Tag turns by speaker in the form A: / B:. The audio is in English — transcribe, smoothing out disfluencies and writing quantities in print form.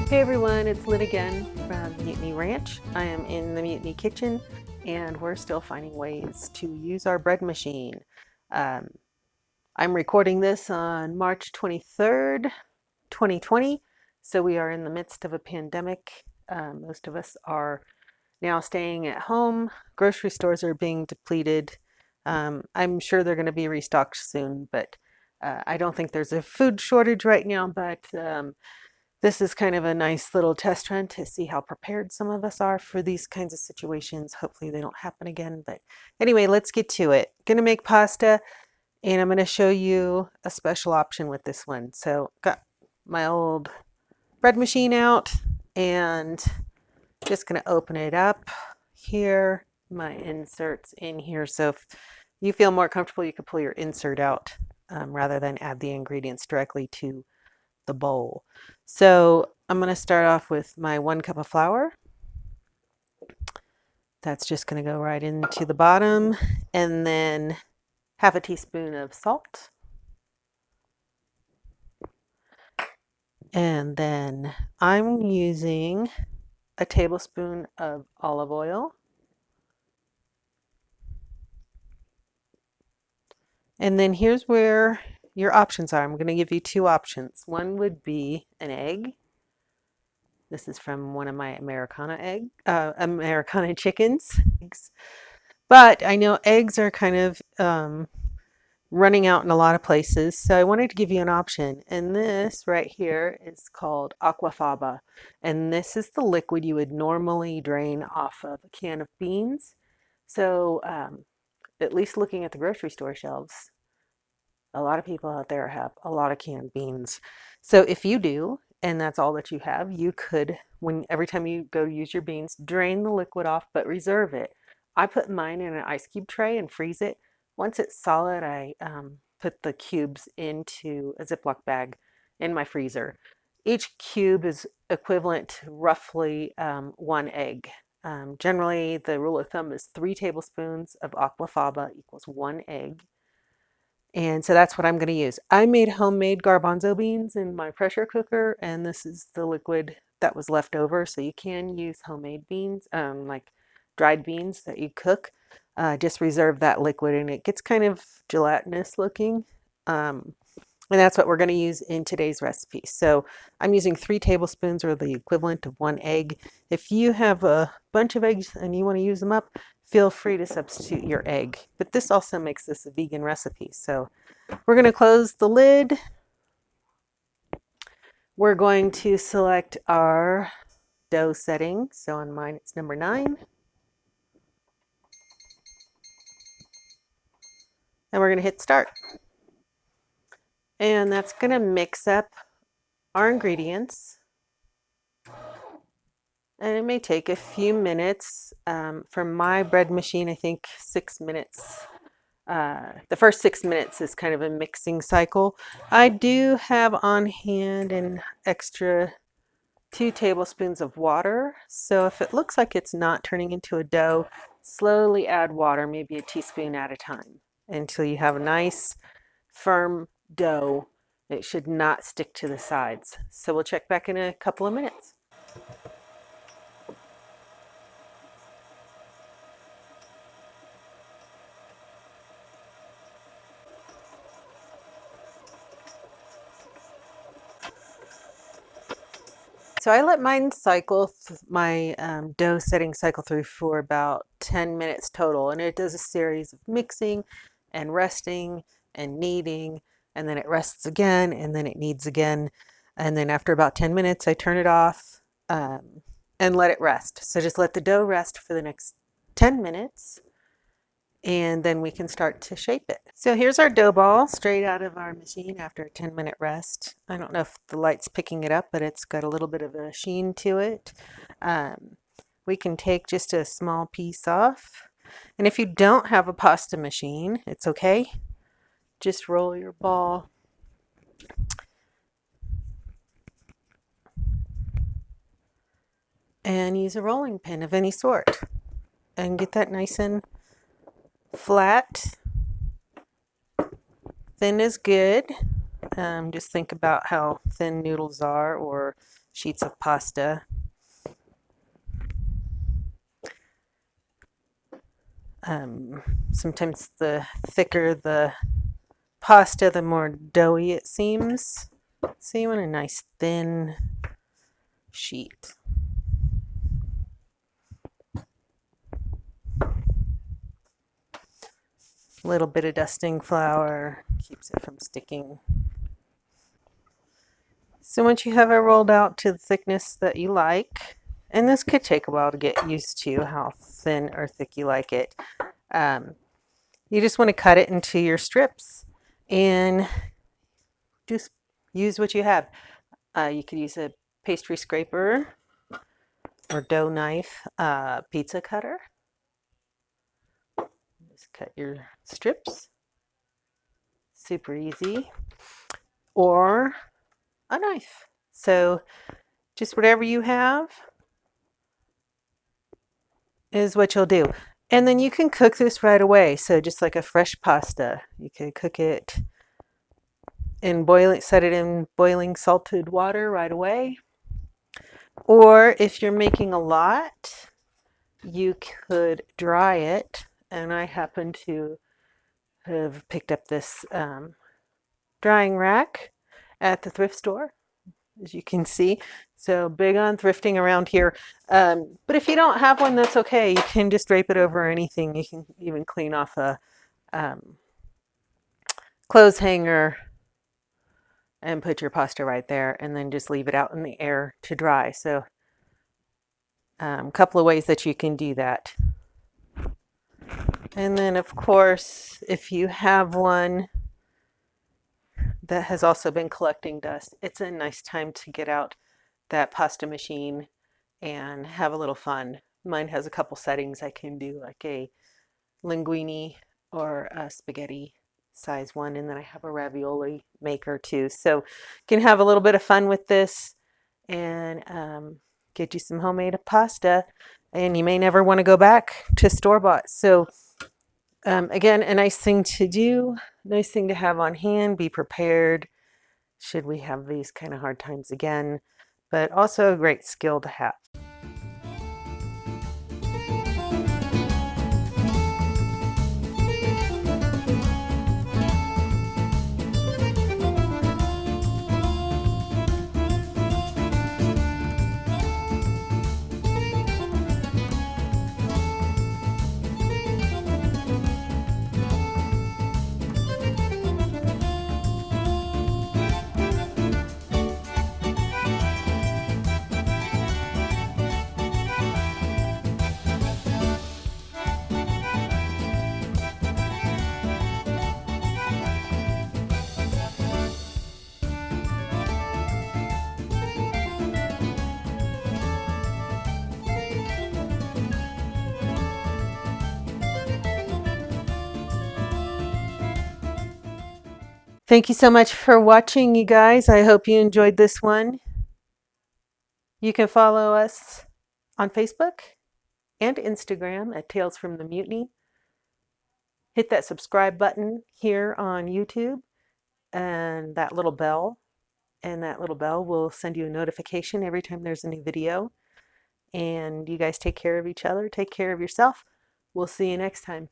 A: Hey everyone, it's Lynn again from Mutiny Ranch. I am in the Mutiny kitchen and we're still finding ways to use our bread machine. Um, I'm recording this on March 23rd, 2020, so we are in the midst of a pandemic. Most of us are now staying at home. Grocery stores are being depleted. I'm sure they're going to be restocked soon, but I don't think there's a food shortage right now, but this is kind of a nice little test run to see how prepared some of us are for these kinds of situations. Hopefully they don't happen again. But anyway, let's get to it. Gonna make pasta and I'm gonna show you a special option with this one. So got my old bread machine out and just gonna open it up here. My inserts in here. So if you feel more comfortable, you could pull your insert out rather than add the ingredients directly to the bowl. So I'm going to start off with my 1 cup of flour. That's just going to go right into the bottom, and then half a teaspoon of salt. And then I'm using a tablespoon of olive oil. And then here's where your options are. I'm going to give you 2 options. One would be an egg. This is from one of my Americana chickens. But I know eggs are kind of running out in a lot of places, so I wanted to give you an option. And this right here is called aquafaba. And this is the liquid you would normally drain off of a can of beans. So at least looking at the grocery store shelves, a lot of people out there have a lot of canned beans. So if you do, and that's all that you have, you could, every time you go use your beans, drain the liquid off, but reserve it. I put mine in an ice cube tray and freeze it. Once it's solid, I put the cubes into a Ziploc bag in my freezer. Each cube is equivalent to roughly 1 egg. Generally, the rule of thumb is 3 tablespoons of aquafaba equals 1 egg. And so that's what I'm going to use. I made homemade garbanzo beans in my pressure cooker, and this is the liquid that was left over. So you can use homemade beans, like dried beans that you cook. Just reserve that liquid, and it gets kind of gelatinous looking. And that's what we're going to use in today's recipe. So I'm using 3 tablespoons, or the equivalent of 1 egg. If you have a bunch of eggs and you want to use them up, feel free to substitute your egg. But this also makes this a vegan recipe. So we're going to close the lid. We're going to select our dough setting. So on mine, it's number 9. And we're going to hit start. And that's going to mix up our ingredients. And it may take a few minutes. For my bread machine, I think 6 minutes. The first 6 minutes is kind of a mixing cycle. I do have on hand an extra 2 tablespoons of water. So if it looks like it's not turning into a dough, slowly add water, maybe a teaspoon at a time, until you have a nice firm dough. It should not stick to the sides. So we'll check back in a couple of minutes. So I let mine cycle, my dough setting cycle through for about 10 minutes total. And it does a series of mixing and resting and kneading. And then it rests again, and then it kneads again. And then after about 10 minutes, I turn it off and let it rest. So just let the dough rest for the next 10 minutes. And then we can start to shape it. So here's our dough ball straight out of our machine after a 10-minute rest. I don't know if the light's picking it up, but it's got a little bit of a sheen to it. We can take just a small piece off. And if you don't have a pasta machine, it's okay. Just roll your ball and use a rolling pin of any sort and get that nice and flat. Thin is good. Just think about how thin noodles are, or sheets of pasta. Sometimes the thicker the pasta, the more doughy it seems. So you want a nice thin sheet. A little bit of dusting flour keeps it from sticking. So once you have it rolled out to the thickness that you like, and this could take a while to get used to how thin or thick you like it, you just want to cut it into your strips and just use what you have. You could use a pastry scraper or dough knife, pizza cutter. Just cut your strips. Super easy. Or a knife. So just whatever you have is what you'll do. And then you can cook this right away. So just like a fresh pasta, you could cook it in boiling, set it in boiling salted water right away. Or if you're making a lot, you could dry it. And I happen to have picked up this drying rack at the thrift store, as you can see. So big on thrifting around here. But if you don't have one, that's okay. You can just drape it over anything. You can even clean off a clothes hanger and put your pasta right there and then just leave it out in the air to dry. So a couple of ways that you can do that. And then of course, if you have one that has also been collecting dust, it's a nice time to get out that pasta machine and have a little fun. Mine has a couple settings. I can do like a linguine or a spaghetti size one, and then I have a ravioli maker too. So you can have a little bit of fun with this and get you some homemade pasta, and you may never want to go back to store-bought. So again, a nice thing to do, nice thing to have on hand, be prepared should we have these kind of hard times again, but also a great skill to have. Thank you so much for watching, you guys. I hope you enjoyed this one. You can follow us on Facebook and Instagram at Tales from the Mutiny. Hit that subscribe button here on YouTube and that little bell. And that little bell will send you a notification every time there's a new video. And you guys take care of each other. Take care of yourself. We'll see you next time.